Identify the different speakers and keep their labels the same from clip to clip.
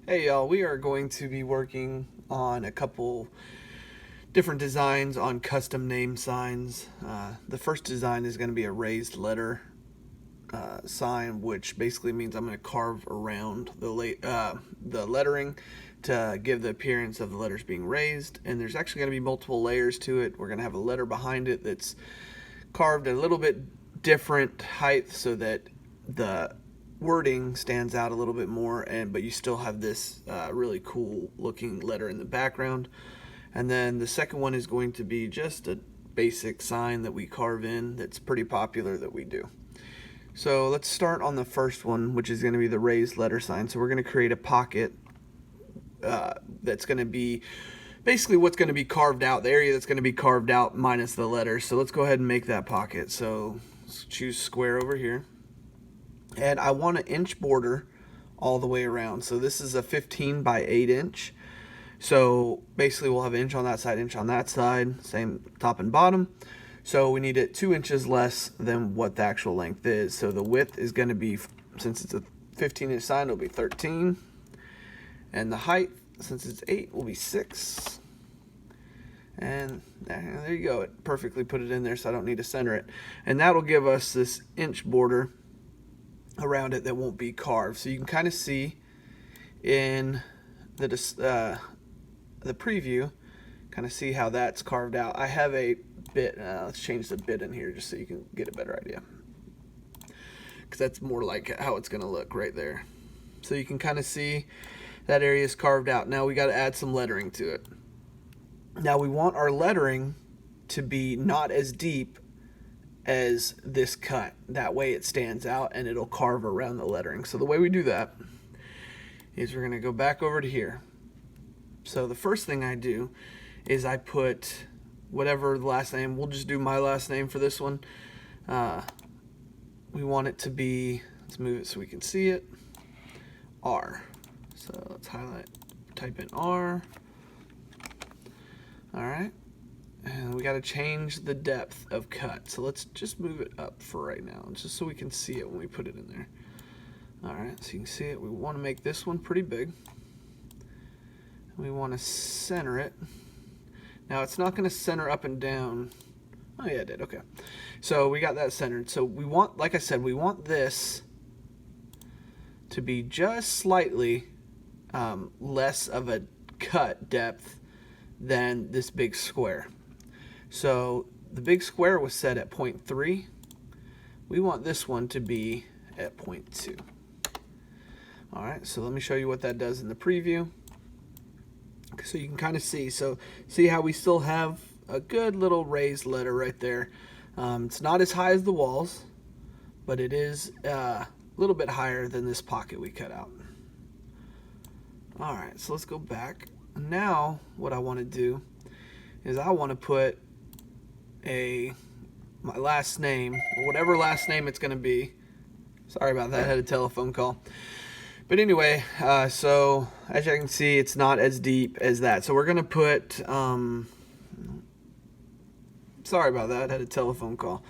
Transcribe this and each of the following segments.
Speaker 1: Hey y'all, we are going to be working on a couple different designs on custom name signs. The first design is going to be a raised letter sign, which basically means I'm going to carve around the lettering to give the appearance of the letters being raised. And there's actually going to be multiple layers to it. We're going to have a letter behind it that's carved a little bit different height so that the wording stands out a little bit more, but you still have this really cool looking letter in the background. And then the second one is going to be just a basic sign that we carve in that's pretty popular that we do. So let's start on the first one, which is going to be the raised letter sign. So we're going to create a pocket that's going to be basically what's going to be carved out, the area that's going to be carved out minus the letters. So let's go ahead and make that pocket. So let's choose square over here. And I want an inch border all the way around. So this is a 15 by 8 inch. So basically we'll have an inch on that side, inch on that side, same top and bottom. So we need it 2 inches less than what the actual length is. So the width is going to be, since it's a 15-inch sign, it'll be 13. And the height, since it's 8, will be 6. And there you go. It perfectly put it in there, so I don't need to center it. And that'll give us this inch border around it that won't be carved. So you can kind of see in the preview, kind of see how that's carved out. I have a bit, let's change the bit in here just so you can get a better idea, because that's more like how it's going to look right there. So you can kind of see that area is carved out. Now we got to add some lettering to it. Now we want our lettering to be not as deep as this cut. That way it stands out and it'll carve around the lettering. So the way we do that is we're going to go back over to here. So the first thing I do is I put whatever the last name, we'll just do my last name for this one. We want it to be, let's move it so we can see it, R. So let's highlight, type in R. All right. And we got to change the depth of cut. So let's just move it up for right now, just so we can see it when we put it in there. All right, so you can see it. We want to make this one pretty big. We want to center it. Now it's not going to center up and down. Oh yeah, it did. Okay. So we got that centered. So we want, like I said, we want this to be just slightly less of a cut depth than this big square. So the big square was set at 0.3. We want this one to be at 0.2. All right, so let me show you what that does in the preview. So you can kind of see. So see how we still have a good little raised letter right there. It's not as high as the walls, but it is a little bit higher than this pocket we cut out. All right, so let's go back. Now what I want to do is I want to put my last name, or whatever last name it's going to be. Sorry about that, I had a telephone call. But anyway, so as you can see, it's not as deep as that. So we're going to put, sorry about that, I had a telephone call.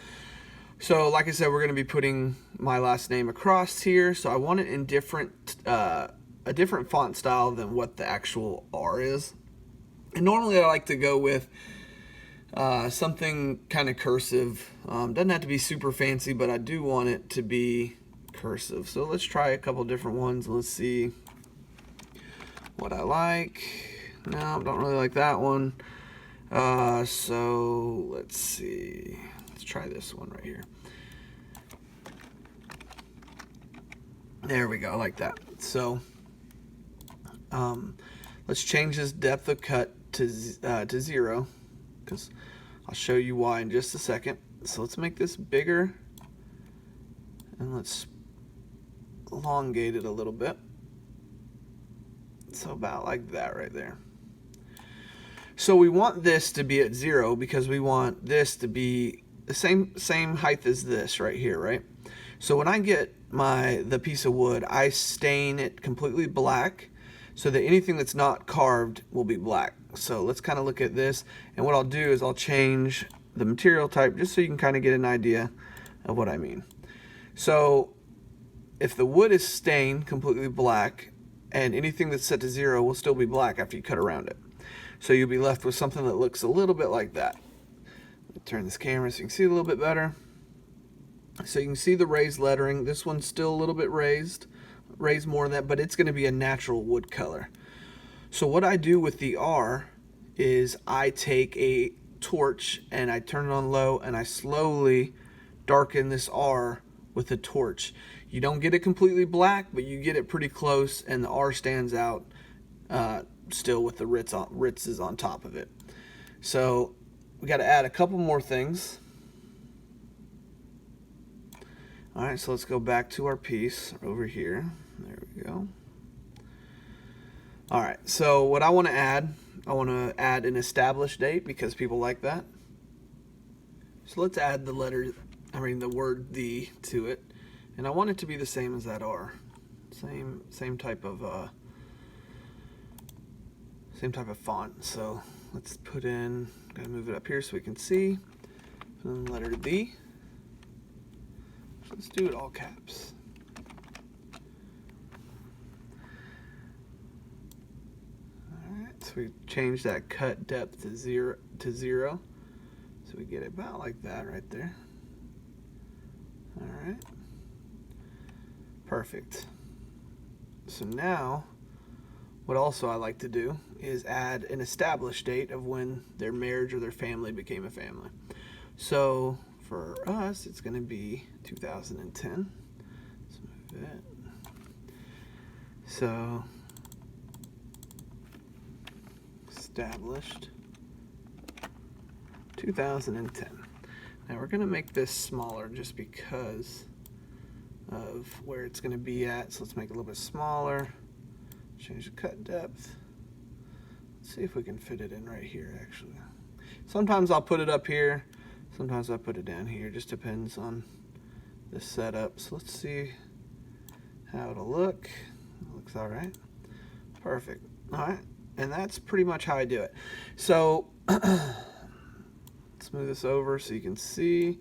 Speaker 1: So like I said, we're going to be putting my last name across here. So I want it in a different font style than what the actual R is. And normally I like to go with something kind of cursive. Doesn't have to be super fancy, but I do want it to be cursive. So let's try a couple different ones. Let's see what I like. No, don't really like that one. So let's see. Let's try this one right here. There we go. I like that. So let's change this depth of cut to 0, because I'll show you why in just a second. So let's make this bigger, and let's elongate it a little bit. So about like that right there. So we want this to be at 0 because we want this to be the same height as this right here, right? So when I get the piece of wood, I stain it completely black so that anything that's not carved will be black. So let's kind of look at this, and what I'll do is I'll change the material type just so you can kind of get an idea of what I mean. So if the wood is stained completely black and anything that's set to 0 will still be black after you cut around it. So you'll be left with something that looks a little bit like that. Let me turn this camera so you can see a little bit better. So you can see the raised lettering. This one's still a little bit raised more than that, but it's going to be a natural wood color. So what I do with the R is I take a torch and I turn it on low and I slowly darken this R with a torch. You don't get it completely black, but you get it pretty close, and the R stands out still with the ritzes on top of it. So we got to add a couple more things. All right, so let's go back to our piece over here. There we go. All right, so what I want to add an established date because people like that. So let's add the word "the" to it, and I want it to be the same as that R. Same type of font. So let's put in. Gotta move it up here so we can see. Put in the letter "the." Let's do it all caps. Alright, so we change that cut depth to zero. So we get it about like that right there. Alright. Perfect. So now, what also I like to do is add an established date of when their marriage or their family became a family. So for us, it's going to be 2010. Let's move it. So, established 2010. Now we're going to make this smaller just because of where it's going to be at. So let's make it a little bit smaller. Change the cut depth. Let's see if we can fit it in right here, actually. Sometimes I'll put it up here. Sometimes I put it down here. Just depends on the setup. So let's see how it'll look. It looks all right. Perfect. All right. And that's pretty much how I do it. So let's move this over so you can see.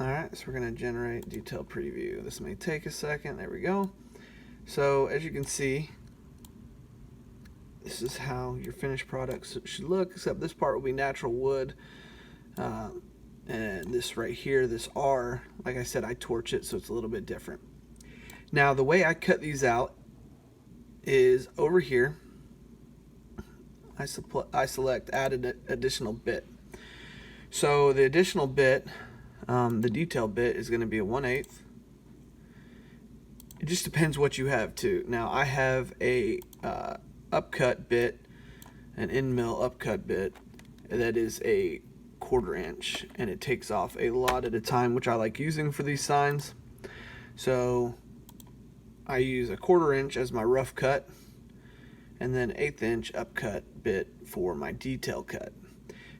Speaker 1: All right. So we're going to generate detailed preview. This may take a second. There we go. So as you can see, this is how your finished product should look, except this part will be natural wood. And this right here, this R, like I said, I torch it, so it's a little bit different. Now, the way I cut these out is over here. I select add an additional bit. So the additional bit, the detail bit, is going to be a 1/8. It just depends what you have too. Now, I have a upcut bit, an end mill upcut bit that is a 1/4 inch, and it takes off a lot at a time, which I like using for these signs. So I use a 1/4 inch as my rough cut, and then 1/8 inch upcut bit for my detail cut.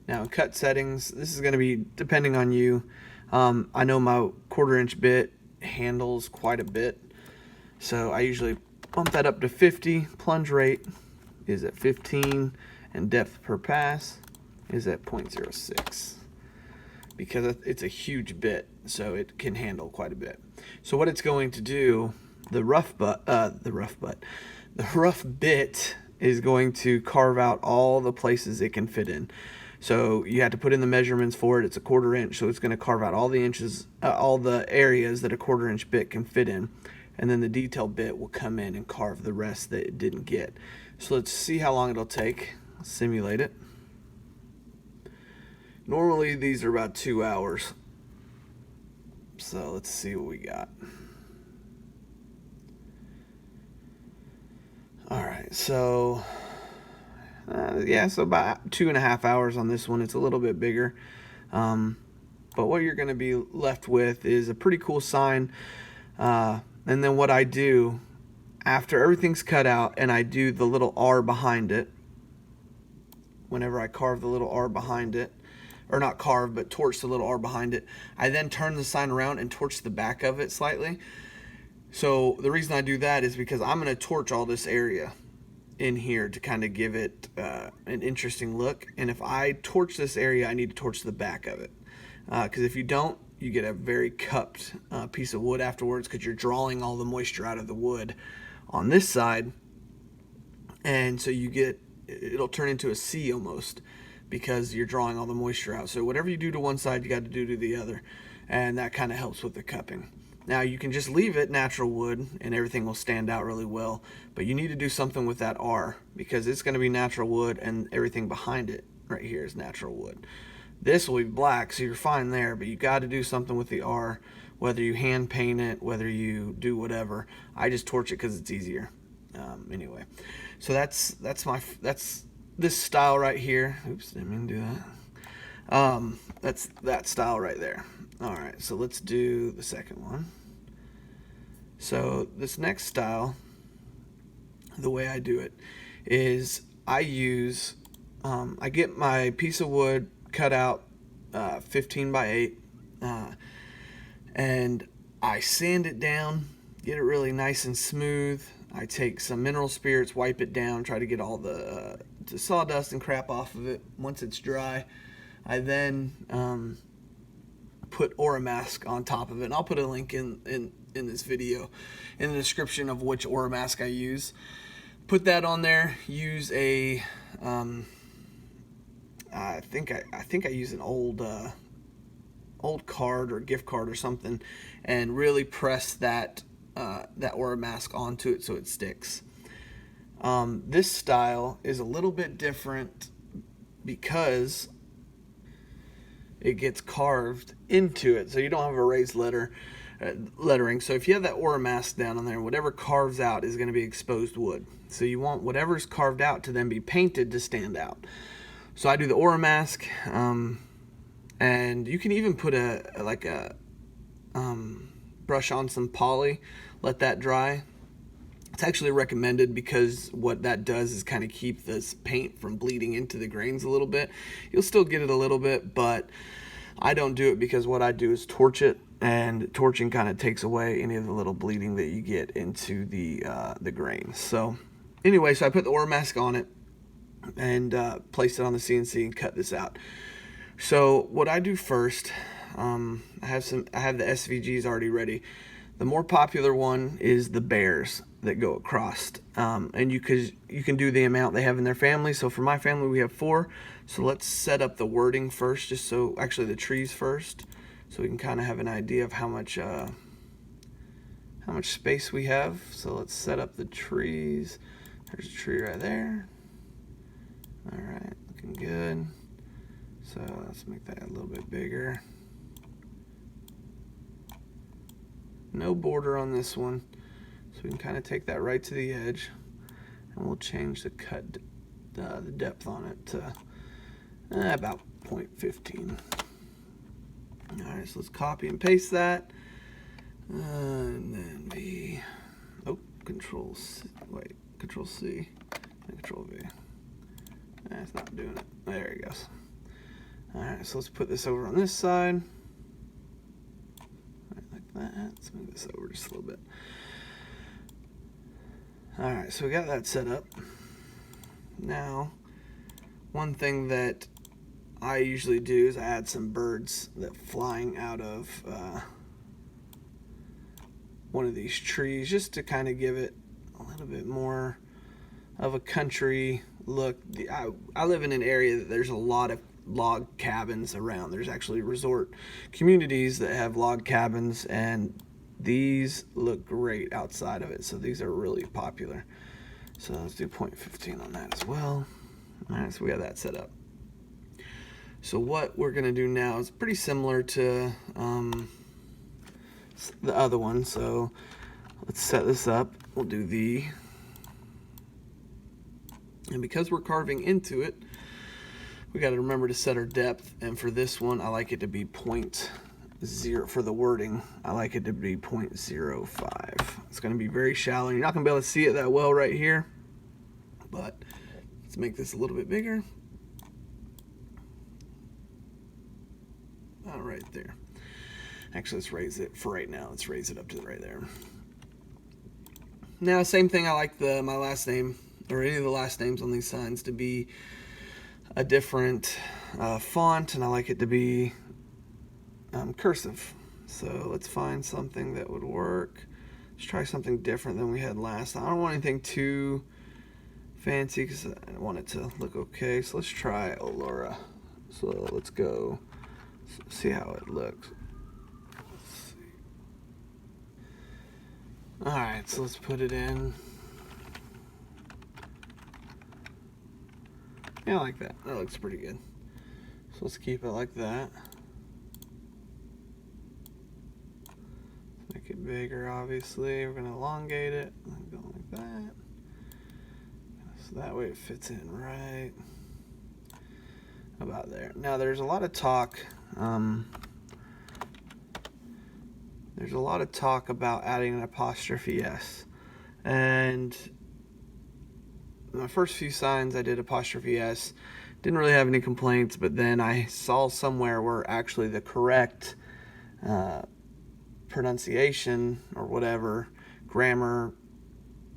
Speaker 1: Now in cut settings, this is going to be depending on you. I know my 1/4 inch bit handles quite a bit, so I usually bump that up to 50. Plunge rate is at 15, and depth per pass is at 0.06 because it's a huge bit, so it can handle quite a bit. So what it's going to do, the rough bit is going to carve out all the places it can fit in. So you have to put in the measurements for it. It's a 1/4 inch, so it's going to carve out all the inches, all the areas that a 1/4 inch bit can fit in. And then the detail bit will come in and carve the rest that it didn't get. So let's see how long it'll take. Let's simulate it. Normally these are about 2 hours. So let's see what we got. All right, so yeah, so about 2.5 hours on this one. It's a little bit bigger. But what you're going to be left with is a pretty cool sign. And then what I do, after everything's cut out and I do the little R behind it, whenever I carve the little R behind it, or not carve, but torch the little R behind it, I then turn the sign around and torch the back of it slightly. So the reason I do that is because I'm going to torch all this area in here to kind of give it an interesting look. And if I torch this area, I need to torch the back of it. Because if you don't, you get a very cupped piece of wood afterwards, because you're drawing all the moisture out of the wood on this side, and so it'll turn into a C almost, because you're drawing all the moisture out. So whatever you do to one side, you got to do to the other, and that kind of helps with the cupping. Now you can just leave it natural wood and everything will stand out really well, but you need to do something with that R, because it's going to be natural wood and everything behind it right here is natural wood. This will be black, so you're fine there, but you got to do something with the R, whether you hand paint it, whether you do whatever. I just torch it because it's easier. Anyway, so that's this style right here. Oops, didn't mean to do that. That's that style right there. All right, so let's do the second one. So this next style, the way I do it is I get my piece of wood cut out 15 by 8, and I sand it down, get it really nice and smooth. I take some mineral spirits, wipe it down, try to get all the sawdust and crap off of it. Once it's dry, I then put ORAMASK on top of it. And I'll put a link in this video in the description of which ORAMASK I use. Put that on there. Use a I think I use an old card or gift card or something, and really press that ORAMASK onto it so it sticks. This style is a little bit different because it gets carved into it, so you don't have a raised lettering. So if you have that ORAMASK down on there, whatever carves out is going to be exposed wood. So you want whatever's carved out to then be painted to stand out. So I do the ORAMASK, and you can even put a brush on some poly, let that dry. It's actually recommended because what that does is kind of keep this paint from bleeding into the grains a little bit. You'll still get it a little bit, but I don't do it because what I do is torch it, and torching kind of takes away any of the little bleeding that you get into the grains. So anyway, so I put the ORAMASK on it and place it on the CNC and cut this out. So what I do first, I have the SVGs already ready. The more popular one is the bears that go across, and you can do the amount they have in their family. So for my family, we have 4. So let's set up the wording first, actually the trees first, so we can kind of have an idea of how much space we have. So let's set up the trees. There's a tree right there. All right, looking good. So let's make that a little bit bigger. No border on this one, so we can kind of take that right to the edge, and we'll change the depth on it to about 0.15. All right, so let's copy and paste that, and then Control C, and Control V. That's not doing it. There it goes. All right, so let's put this over on this side. Like that. Let's move this over just a little bit. All right, so we got that set up. Now, one thing that I usually do is I add some birds that flying out of one of these trees, just to kind of give it a little bit more of a country look. I live in an area that there's a lot of log cabins around. There's actually resort communities that have log cabins, and these look great outside of it, so these are really popular. So let's do 0.15 on that as well. All right, so we got that set up. So what we're gonna do now is pretty similar to the other one. So let's set this up. We'll do V, and because we're carving into it, we got to remember to set our depth. And for this one, I like it to be 0.0. For the wording, I like it to be 0.05. It's going to be very shallow. You're not going to be able to see it that well right here, but let's make this a little bit bigger. Right there. Actually, let's raise it for right now. Let's raise it up to right there. Now, same thing. I like my last name, or any of the last names on these signs, to be a different font, and I like it to be cursive. So let's find something that would work. Let's try something different than we had last time. I don't want anything too fancy because I want it to look okay. So let's try Aurora. So let's go see how it looks. Let's see. Alright, so let's put it in. Yeah, I like that. That looks pretty good. So let's keep it like that. Make it bigger, obviously. We're going to elongate it. Go like that. So that way it fits in right about there. Now there's a lot of talk. There's a lot of talk about adding an apostrophe S. And my first few signs I did apostrophe S. Didn't really have any complaints, but then I saw somewhere where actually the correct pronunciation or whatever grammar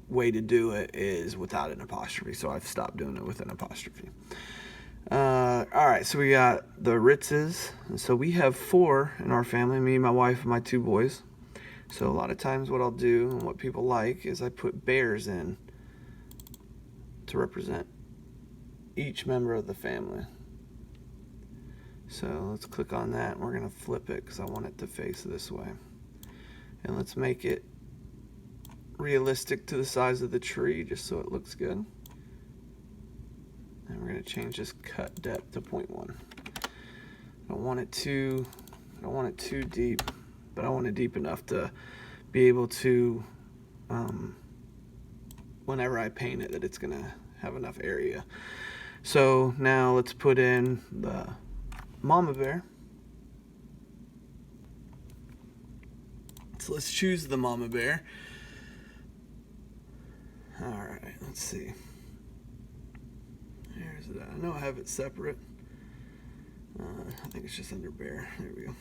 Speaker 1: way to do it is without an apostrophe, so I've stopped doing it with an apostrophe. Alright, so we got the Ritzes. So we have 4 in our family, me, my wife, and my 2 boys. So a lot of times what I'll do and what people like is I put bears in to represent each member of the family. So let's click on that and we're going to flip it because I want it to face this way. And let's make it realistic to the size of the tree just so it looks good. And we're going to change this cut depth to 0.1. I don't want it too deep, but I want it deep enough to be able to, whenever I paint it, that it's going to have enough area. So now let's put in the mama bear. So let's choose the mama bear. Alright, let's see. There's that. I know I have it separate. I think it's just under bear. There we go.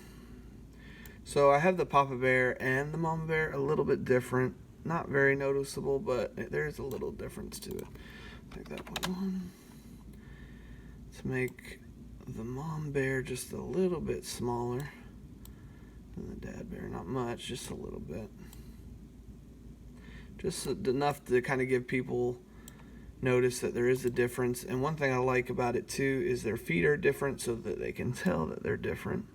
Speaker 1: So I have the papa bear and the mama bear a little bit different. Not very noticeable, but there's a little difference to it. Take that 0.1. Let's make the mom bear just a little bit smaller than the dad bear. Not much, just a little bit. Just enough to kind of give people notice that there is a difference. And one thing I like about it too is their feet are different so that they can tell that they're different.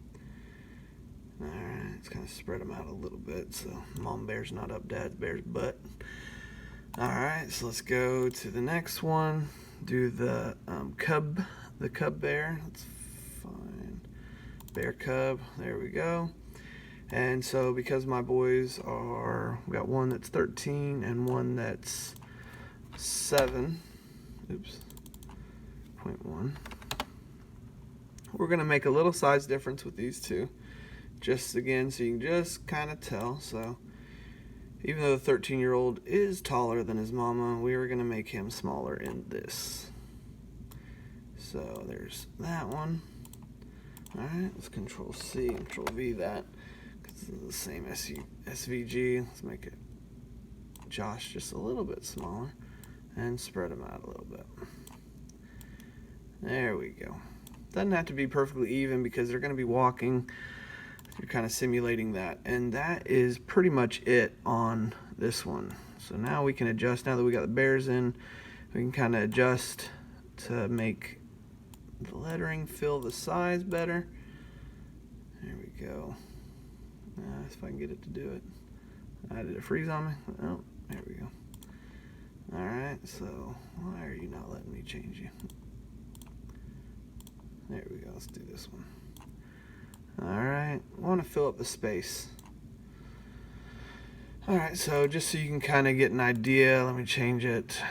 Speaker 1: Alright, let's kind of spread them out a little bit so mom bear's not up dad bear's butt. Alright, so let's go to the next one. Do the cub bear. Let's find bear cub. There we go. And so because my boys are, we got one that's 13 and one that's 7. Oops. 0.1. We're going to make a little size difference with these two. Just again, so you can just kind of tell. So even though the 13-year-old is taller than his mama, we are going to make him smaller in this. So there's that one. Alright, let's Control C, Control V that. Because it's the same SVG. Let's make it Josh just a little bit smaller. And spread them out a little bit. There we go. Doesn't have to be perfectly even because they're going to be walking. You're kind of simulating that. And that is pretty much it on this one. So now we can adjust. Now that we got the bears in, we can kind of adjust to make the lettering fill the size better. There we go. If I can get it to do it. Did it freeze on me? Oh, there we go. Alright, so why are you not letting me change you? There we go. Let's do this one. Alright, I want to fill up the space. Alright, so just so you can kind of get an idea, let me change it,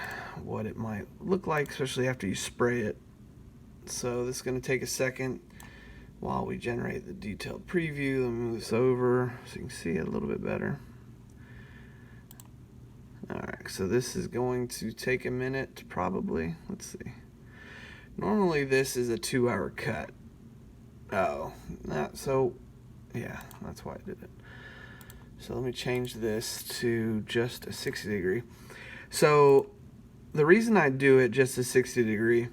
Speaker 1: what it might look like, especially after you spray it. So this is going to take a second while we generate the detailed preview. Let me move this over so you can see it a little bit better. Alright, so this is going to take a minute probably. Let's see. Normally this is a 2-hour cut. Oh, so yeah, that's why I did it. So let me change this to just a 60 degree. So the reason I do it just a 60 degree,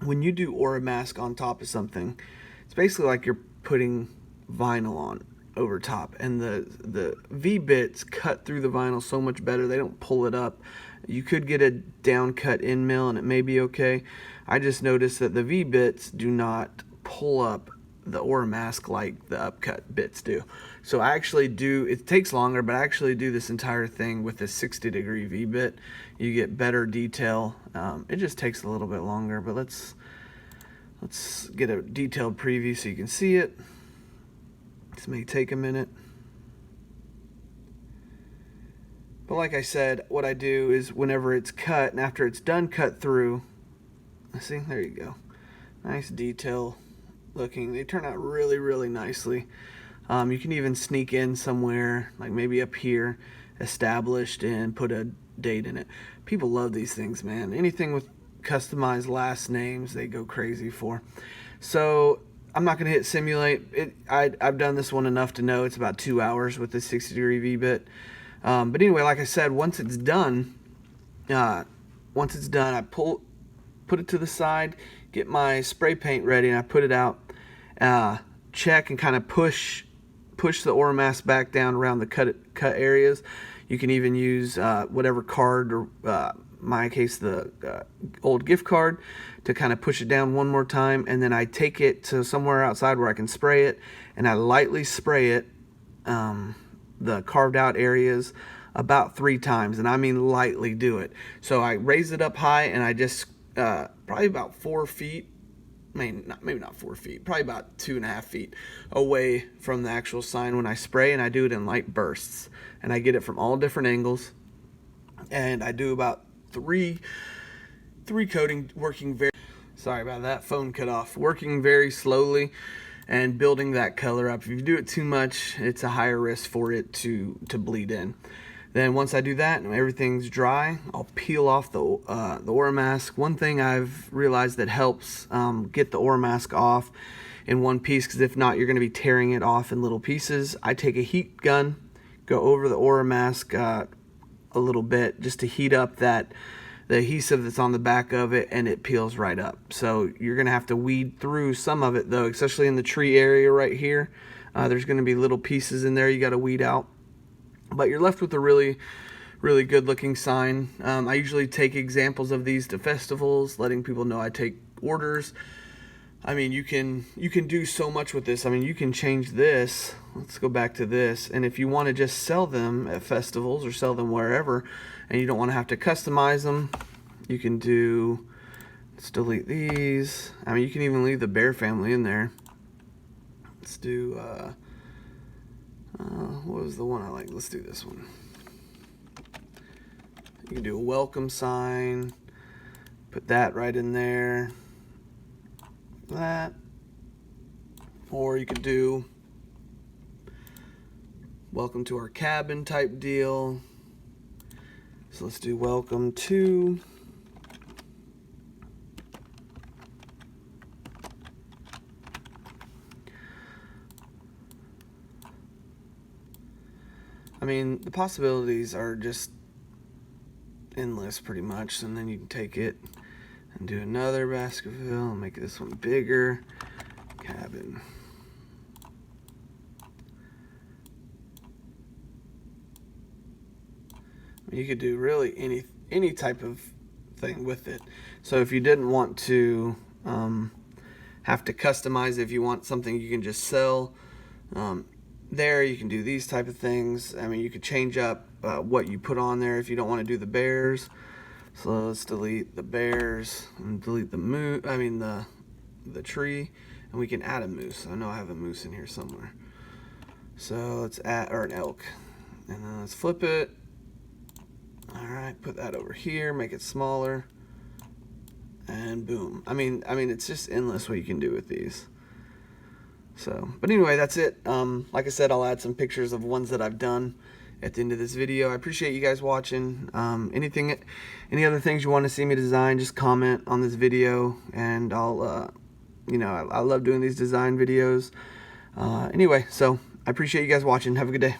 Speaker 1: when you do ORAMASK on top of something, it's basically like you're putting vinyl on over top, and the V-bits cut through the vinyl so much better. They don't pull it up. You could get a down cut end mill and it may be okay. I just noticed that the V-bits do not pull up the ORAMASK like the upcut bits do. So I actually do, it takes longer, but I actually do this entire thing with a 60-degree V-bit. You get better detail. It just takes a little bit longer, but let's get a detailed preview so you can see it. This may take a minute. But like I said, what I do is whenever it's cut, and after it's done cut through, see, there you go. Nice detail looking. They turn out really, really nicely. You can even sneak in somewhere, like maybe up here, established, and put a date in it. People love these things, man. Anything with customized last names, they go crazy for. So I'm not going to hit simulate. I've done this one enough to know it's about 2 hours with the 60-degree V-bit. But anyway, like I said, once it's done, I put it to the side, get my spray paint ready, and I put it out, check and kind of push the ORAMASK back down around the cut areas. You can even use whatever card, or my case, the old gift card, to kind of push it down one more time, and then I take it to somewhere outside where I can spray it, and I lightly spray it, the carved out areas, about 3 times, and I mean lightly do it. So I raise it up high, and I just probably about 4 feet, maybe not 4 feet, probably about 2.5 feet away from the actual sign when I spray, and I do it in light bursts, and I get it from all different angles, and I do about three coating, working very, sorry about that, phone cut off, working very slowly and building that color up. If you do it too much, it's a higher risk for it to bleed in. Then once I do that and everything's dry, I'll peel off the ORAMASK. One thing I've realized that helps get the ORAMASK off in one piece, because if not, you're going to be tearing it off in little pieces. I take a heat gun, go over the ORAMASK a little bit just to heat up the adhesive that's on the back of it, and it peels right up. So you're going to have to weed through some of it though, especially in the tree area right here. There's going to be little pieces in there you got to weed out. But you're left with a really, really good looking sign. I usually take examples of these to festivals, letting people know I take orders. I mean, you can do so much with this. I mean, you can change this. Let's go back to this. And if you want to just sell them at festivals or sell them wherever, and you don't want to have to customize them, you can do, let's delete these. I mean, you can even leave the bear family in there. Let's do, what was the one I like? Let's do this one. You can do a welcome sign, put that right in there, that, or you could do welcome to our cabin type deal. So let's do welcome to. I mean, the possibilities are just endless pretty much. And then you can take it and do another Baskerville and make this one bigger. Cabin. You could do really any type of thing with it. So if you didn't want to have to customize, if you want something you can just sell, there you can do these type of things. I mean, you could change up what you put on there if you don't want to do the bears. So let's delete the bears and delete the moose. I mean the tree, and we can add a moose. I know I have a moose in here somewhere. So let's add, or an elk, and then let's flip it. All right, put that over here, make it smaller, and boom. I mean, it's just endless what you can do with these. So, but anyway, that's it. Like I said, I'll add some pictures of ones that I've done at the end of this video. I appreciate you guys watching. Any other things you want to see me design, just comment on this video, and I'll, I love doing these design videos. Anyway, so I appreciate you guys watching. Have a good day.